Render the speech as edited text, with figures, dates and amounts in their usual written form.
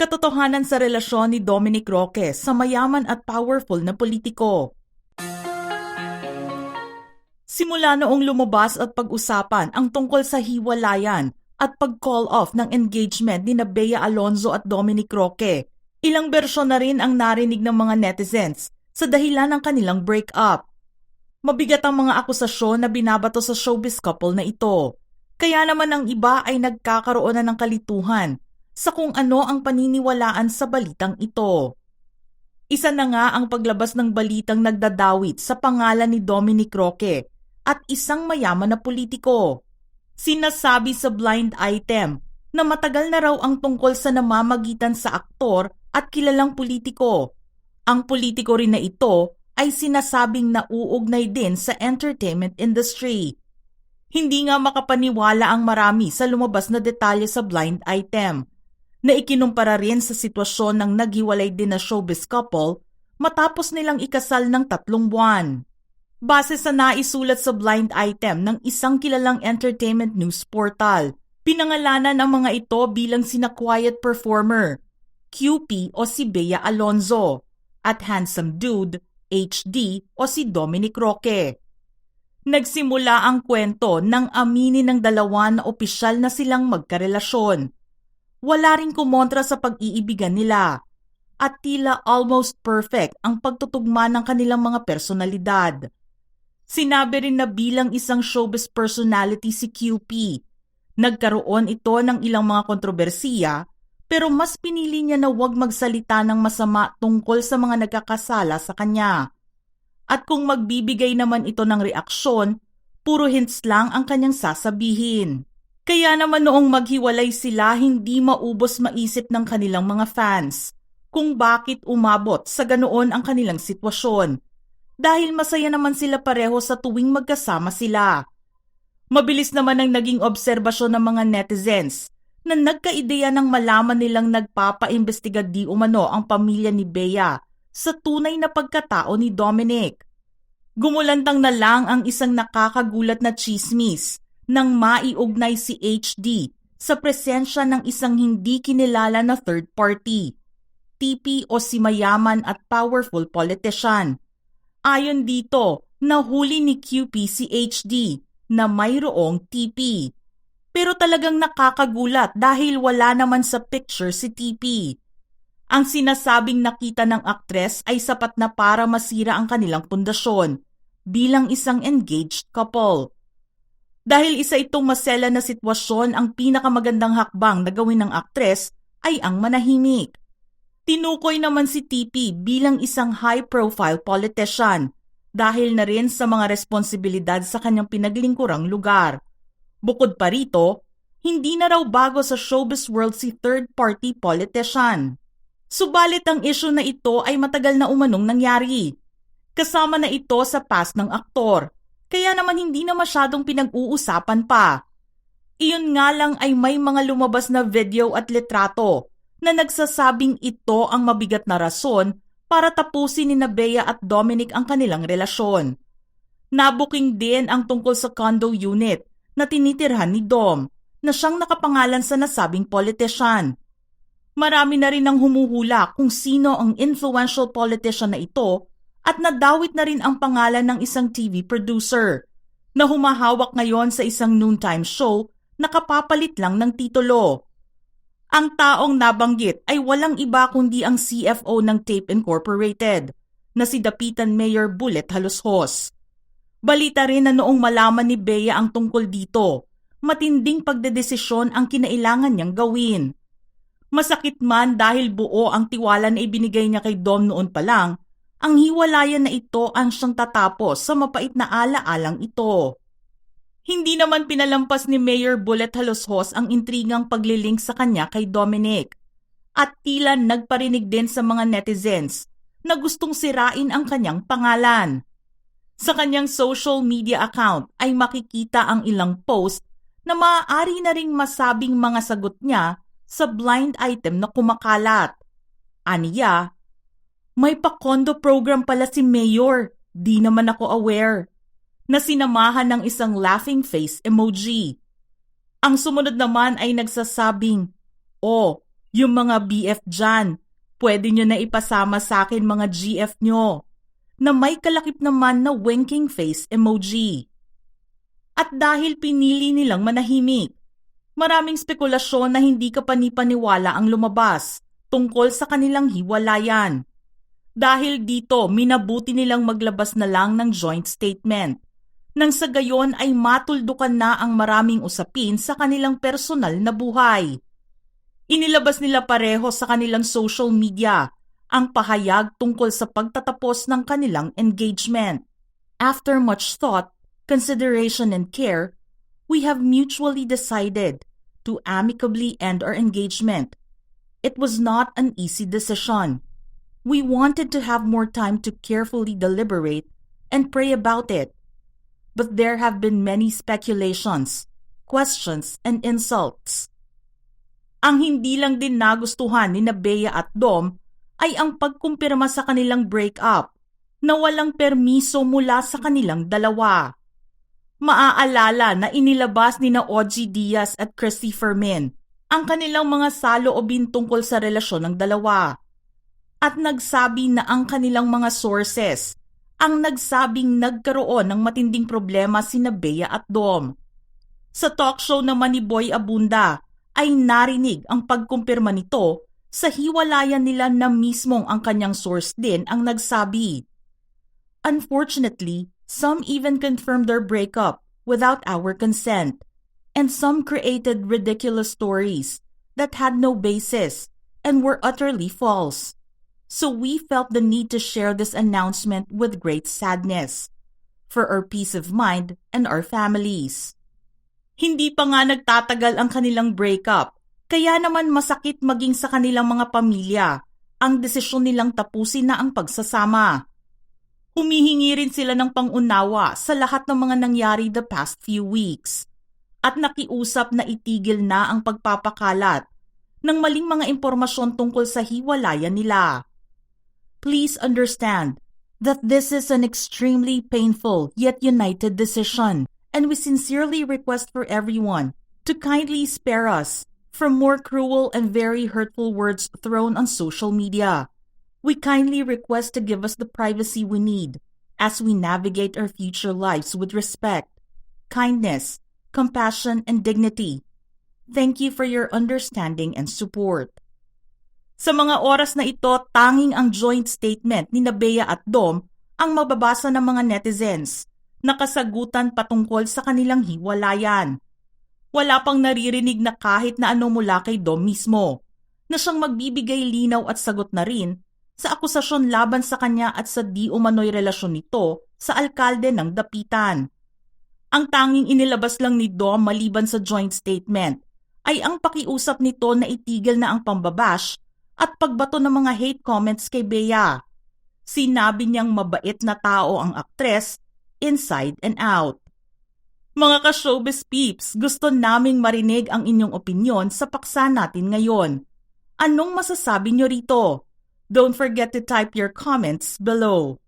Katotohanan sa relasyon ni Dominic Roque sa mayaman at powerful na politiko. Simula noong lumabas at pag-usapan ang tungkol sa hiwalayan at pag-call off ng engagement ni Bea Alonzo at Dominic Roque, ilang bersyon na rin ang narinig ng mga netizens sa dahilan ng kanilang breakup. Mabigat ang mga akusasyon na binabato sa showbiz couple na ito, kaya naman ang iba ay nagkakaroon na ng kalituhan sa kung ano ang paniniwalaan sa balitang ito. Isa na nga ang paglabas ng balitang nagdadawit sa pangalan ni Dominic Roque at isang mayaman na politiko. Sinasabi sa blind item na matagal na raw ang tungkol sa namamagitan sa aktor at kilalang politiko. Ang politiko rin na ito ay sinasabing nauugnay din sa entertainment industry. Hindi nga makapaniwala ang marami sa lumabas na detalye sa blind item, na ikinumpara rin sa sitwasyon ng naghiwalay din na showbiz couple matapos nilang ikasal ng 3 buwan. Base sa naisulat sa blind item ng isang kilalang entertainment news portal, pinangalanan ang mga ito bilang sina quiet performer, QP o si Bea Alonzo, at handsome dude, HD o si Dominic Roque. Nagsimula ang kwento nang aminin ng dalawa na opisyal na silang magkarelasyon. Wala ring kumontra sa pag-iibigan nila at tila almost perfect ang pagtutugma ng kanilang mga personalidad. Sinabi rin na bilang isang showbiz personality si QP, nagkaroon ito ng ilang mga kontrobersiya pero mas pinili niya na huwag magsalita ng masama tungkol sa mga nagkakasala sa kanya. At kung magbibigay naman ito ng reaksyon, puro hints lang ang kanyang sasabihin. Kaya naman noong maghiwalay sila, hindi maubos maisip ng kanilang mga fans kung bakit umabot sa ganoon ang kanilang sitwasyon. Dahil masaya naman sila pareho sa tuwing magkasama sila. Mabilis naman ang naging obserbasyon ng mga netizens na nagkaideya ng malaman nilang nagpapaimbestiga di umano ang pamilya ni Bea sa tunay na pagkatao ni Dominic. Gumulantang na lang ang isang nakakagulat na tsismis nang maiugnay si HD sa presensya ng isang hindi kinilala na third party, TP o si mayaman at powerful politician. Ayon dito, nahuli ni QP si HD na mayroong TP. Pero talagang nakakagulat dahil wala naman sa picture si TP. Ang sinasabing nakita ng aktres ay sapat na para masira ang kanilang pundasyon bilang isang engaged couple. Dahil isa itong masela na sitwasyon, ang pinakamagandang hakbang na gawin ng aktres ay ang manahimik. Tinukoy naman si TP bilang isang high-profile politician dahil na rin sa mga responsibilidad sa kanyang pinaglingkurang lugar. Bukod pa rito, hindi na raw bago sa showbiz world si third-party politician. Subalit ang issue na ito ay matagal na umanong nangyari. Kasama na ito sa past ng aktor. Kaya naman hindi na masyadong pinag-uusapan pa. Iyon nga lang ay may mga lumabas na video at litrato na nagsasabing ito ang mabigat na rason para tapusin ni Bea at Dominic ang kanilang relasyon. Nabuking din ang tungkol sa condo unit na tinitirhan ni Dom na siyang nakapangalan sa nasabing politician. Marami na rin ang humuhula kung sino ang influential politician na ito at nadawit na rin ang pangalan ng isang TV producer na humahawak ngayon sa isang noontime show na kapapalit lang ng titulo. Ang taong nabanggit ay walang iba kundi ang CFO ng Tape Incorporated na si Dapitan Mayor Bullet Halushos. Balita rin na noong malaman ni Bea ang tungkol dito, matinding pagdedesisyon ang kinailangan niyang gawin. Masakit man dahil buo ang tiwala na ibinigay niya kay Dom noon pa lang, ang hiwalayan na ito ang siyang tatapos sa mapait na ala-alang ito. Hindi naman pinalampas ni Mayor Bullet Halushos ang intrigang paglilink sa kanya kay Dominic. At tila nagparinig din sa mga netizens na gustong sirain ang kanyang pangalan. Sa kanyang social media account ay makikita ang ilang post na maaari na ring masabing mga sagot niya sa blind item na kumakalat. Aniya, may pa-condo program pala si Mayor, di naman ako aware, na sinamahan ng isang laughing face emoji. Ang sumunod naman ay nagsasabing, "Oh, Yung mga BF dyan, pwede nyo na ipasama sa akin mga GF nyo na may kalakip naman na winking face emoji. At dahil pinili nilang manahimik, maraming spekulasyon na hindi kapanipaniwala ang lumabas tungkol sa kanilang hiwalayan. Dahil dito, minabuti nilang maglabas na lang ng joint statement. Nang sa gayon ay matuldukan na ang maraming usapin sa kanilang personal na buhay. Inilabas nila pareho sa kanilang social media ang pahayag tungkol sa pagtatapos ng kanilang engagement. After much thought, consideration and care, we have mutually decided to amicably end our engagement. It was not an easy decision. We wanted to have more time to carefully deliberate and pray about it. But there have been many speculations, questions, and insults. Ang hindi lang din nagustuhan ni Bea at Dom ay ang pagkumpirma sa kanilang breakup na walang permiso mula sa kanilang dalawa. Maaalala na inilabas ni na Ogie Diaz at Christy Fermin ang kanilang mga saloobin tungkol sa relasyon ng dalawa. At nagsabi na ang kanilang mga sources ang nagsabing nagkaroon ng matinding problema sina Bea at Dom. Sa talk show naman ni Boy Abunda ay narinig ang pagkumpirma nito sa hiwalayan nila na mismong ang kanyang source din ang nagsabi. Unfortunately, some even confirmed their breakup without our consent, and some created ridiculous stories that had no basis and were utterly false. So we felt the need to share this announcement with great sadness for our peace of mind and our families. Hindi pa nga nagtatagal ang kanilang breakup, kaya naman masakit maging sa kanilang mga pamilya ang desisyon nilang tapusin na ang pagsasama. Humihingi rin sila ng pangunawa sa lahat ng mga nangyari the past few weeks at nakiusap na itigil na ang pagpapakalat ng maling mga impormasyon tungkol sa hiwalayan nila. Please understand that this is an extremely painful yet united decision, and we sincerely request for everyone to kindly spare us from more cruel and very hurtful words thrown on social media. We kindly request to give us the privacy we need as we navigate our future lives with respect, kindness, compassion, and dignity. Thank you for your understanding and support. Sa mga oras na ito, tanging ang joint statement ni Bea at Dom ang mababasa ng mga netizens na kasagutan patungkol sa kanilang hiwalayan. Wala pang naririnig na kahit na ano mula kay Dom mismo, na siyang magbibigay linaw at sagot na rin sa akusasyon laban sa kanya at sa di umano'y relasyon nito sa alkalde ng Dapitan. Ang tanging inilabas lang ni Dom maliban sa joint statement ay ang pakiusap nito na itigil na ang pambabash at pagbato ng mga hate comments kay Bea. Sinabi niyang mabait na tao ang aktres, inside and out. Mga ka-showbiz peeps, gusto naming marinig ang inyong opinyon sa paksa natin ngayon. Anong masasabi niyo rito? Don't forget to type your comments below.